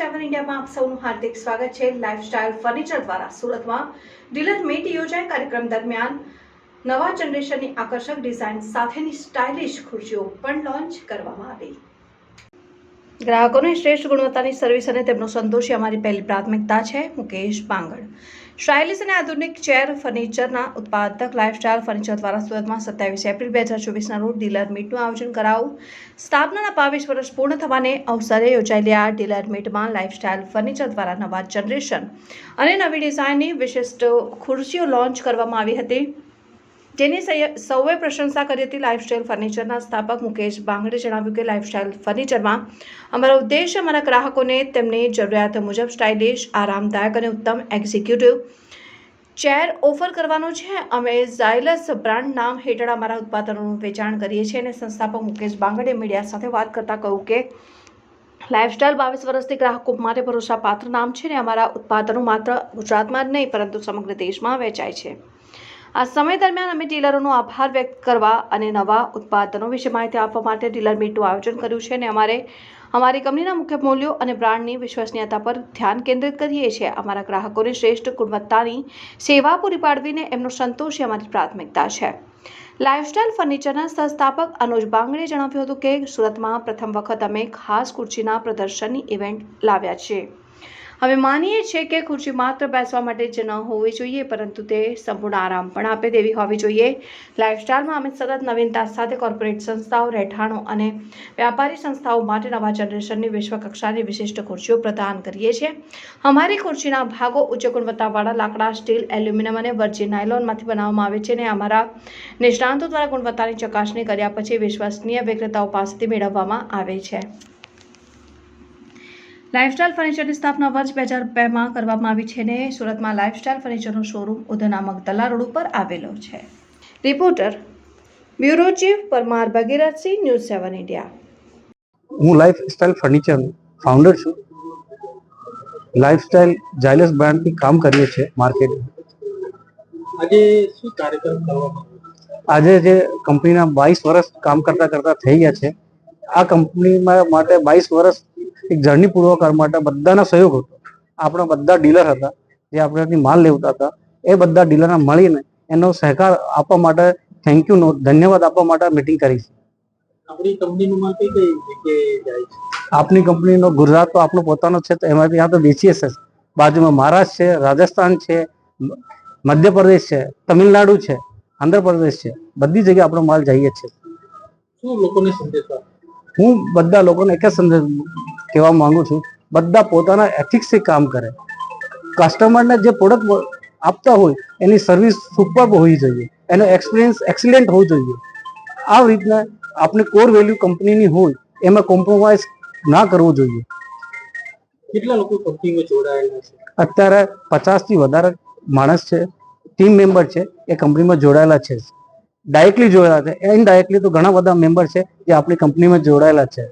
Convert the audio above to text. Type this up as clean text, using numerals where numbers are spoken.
7 ઇન્ડિયામાં આપ સૌનું હાર્દિક સ્વાગત છે। લાઇફસ્ટાઇલ ફર્નિચર દ્વારા સુરતમાં ડીલર મીટ યોજાય। કાર્યક્રમ દરમિયાન નવા જનરેશનની આકર્ષક ડિઝાઇન સાથેની સ્ટાઇલિશ ખુરશીઓ પણ લોન્ચ કરવામાં આવી। ગ્રાહકોને શ્રેષ્ઠ ગુણવત્તાની સર્વિસ અને તેમનો સંતોષ એ અમારી પહેલી પ્રાથમિકતા છે। મુકેશ બાંગડ સ્ટાઇલિશ અને આધુનિક ચેર ફર્નિચરના ઉત્પાદક લાઇફસ્ટાઇલ ફર્નિચર દ્વારા સુરતમાં 27 એપ્રિલ 2024ના રોજ ડીલર મીટનું આયોજન કરાયું। સ્થાપનાના 22 વર્ષ પૂર્ણ થવાને અવસરે યોજાયેલી આ ડીલર મીટમાં લાઇફસ્ટાઇલ ફર્નિચર દ્વારા નવા જનરેશન અને નવી ડિઝાઇનની વિશિષ્ટ ખુરશીઓ લોન્ચ કરવામાં આવી હતી, જેની સૌએ પ્રશંસા કરી હતી। લાઇફસ્ટાઇલ ફર્નિચરના સ્થાપક મુકેશ બાંગડે જણાવ્યું કે લાઇફસ્ટાઇલ ફર્નિચરમાં અમારો ઉદ્દેશ અમારા ગ્રાહકોને તેમની જરૂરિયાત મુજબ સ્ટાઇલિશ, આરામદાયક અને ઉત્તમ એક્ઝિક્યુટિવ ચેર ઓફર કરવાનો છે। અમે ઝાયલસ બ્રાન્ડ નામ હેઠળ અમારા ઉત્પાદનોનું વેચાણ કરીએ છીએ અને સંસ્થાપક મુકેશ બાંગડે મીડિયા સાથે વાત કરતા કહ્યું કે લાઇફસ્ટાઇલ 22 વર્ષથી ગ્રાહકો માટે ભરોસાપાત્ર નામ છે અને અમારા ઉત્પાદનો માત્ર ગુજરાતમાં જ નહીં પરંતુ સમગ્ર દેશમાં વેચાય છે। આ સમય દરમિયાન અમે ડીલરોનો આભાર વ્યક્ત કરવા અને નવા ઉત્પાદનો વિશે માહિતી આપવા માટે ડીલર મીટનું આયોજન કર્યું છે અને અમારી કંપનીના મુખ્ય મૂલ્યો અને બ્રાન્ડની વિશ્વસનીયતા પર ધ્યાન કેન્દ્રિત કરીએ છીએ। અમારા ગ્રાહકોને શ્રેષ્ઠ ગુણવત્તાની સેવા પૂરી પાડવીને એમનો સંતોષ એ અમારી પ્રાથમિકતા છે। લાઇફસ્ટાઇલ ફર્નિચરના સંસ્થાપક અનુજ બાંગડે જણાવ્યું હતું કે સુરતમાં પ્રથમ વખત અમે ખાસ ખુરશીના પ્રદર્શનની ઇવેન્ટ લાવ્યા છીએ। અમે માનીએ છીએ કે ખુરશી માત્ર બેસવા માટે જ ન હોવી જોઈએ પરંતુ તે સંપૂર્ણ આરામ પણ આપે તેવી હોવી જોઈએ। લાઇફસ્ટાઇલમાં અમે સતત નવીનતા સાથે કોર્પોરેટ સંસ્થાઓ, રહેઠાણો અને વ્યાપારી સંસ્થાઓ માટે નવા જનરેશનની વિશ્વકક્ષાની વિશિષ્ટ ખુરશીઓ પ્રદાન કરીએ છીએ। અમારી ખુરશીના ભાગો ઉચ્ચ ગુણવત્તાવાળા લાકડા, સ્ટીલ, એલ્યુમિનિયમ અને વર્જિન નાયલોનમાંથી બનાવવામાં આવે છે અને અમારા નિષ્ણાતો દ્વારા ગુણવત્તાની ચકાસણી કર્યા પછી વિશ્વસનીય વિક્રેતાઓ પાસેથી મેળવવામાં આવે છે। લાઇફસ્ટાઇલ ફર્નિચરની સ્થાપના વર્ષ 2002માં કરવામાં આવી છે અને સુરતમાં લાઇફસ્ટાઇલ ફર્નિચરનો શોરૂમ ઉધના મગદલા રોડ ઉપર આવેલો છે। Reporter bureau chief Parmar Bhagirathsinh, news 7 India. હું લાઇફસ્ટાઇલ ફર્નિચર ફાઉન્ડર છું। લાઇફસ્ટાઇલ ઝાયલસ બ્રાન્ડથી કામ કરીએ છીએ માર્કેટ। આજે શું કાર્યક્રમ કરવામાં આજે જે કંપનીના 22 વર્ષ કામ કરતા થઈ ગયા છે, આ કંપનીમાં માટે 22 વર્ષ એક જર્ની પૂરો કરવા માટે બધાનો સહયોગ હતો। આપણા બધા ડીલર હતા જે આપણાથી માલ લેવતા હતા, એ બધા ડીલરને મળીને એનો સહકાર આપવા માટે થેન્ક યુ ધન્યવાદ આપવા માટે મીટિંગ કરી છે। આપણી કંપનીનો માલ કઈ કઈ જગ્યાએ જાય છે? આપની કંપનીનો ગુજરાત તો આપણો પોતાનો છે, તો એમાંથી ત્યાં તો વેચીએ છે। બાજુમાં મહારાષ્ટ્ર છે, રાજસ્થાન છે, મધ્યપ્રદેશ છે, તમિલનાડુ છે, આંધ્રપ્રદેશ છે, બધી જગ્યાએ આપણો માલ જઈએ છે। શું લોકોને સંદેશ આપો? હું બધા લોકોને એક જ સંદેશ કહેવા માંગુ છું, બધા પોતાના એથિક્સથી કામ કરે। કસ્ટમરને જે પ્રોડક્ટ આપતા હોય એની સર્વિસ સુપર્બ હોવી જોઈએ, એનો એક્સપિરિયન્સ એક્સિલન્ટ હોવો જોઈએ। આ રીતના આપણી કોર વેલ્યુ કંપનીની હોય એમાં કોમ્પ્રોમાઇઝ ના કરવું જોઈએ। કેટલા લોકો કંપનીમાં જોડાયેલા છે? અત્યારે 50થી વધારે માણસ છે, ટીમ મેમ્બર છે, એ કંપનીમાં જોડાયેલા છે। ડાયરેક્ટલી જોડાયેલા છે, ઇનડાયરેક્ટલી તો ઘણા બધા મેમ્બર છે જે આપણી કંપનીમાં જોડાયેલા છે।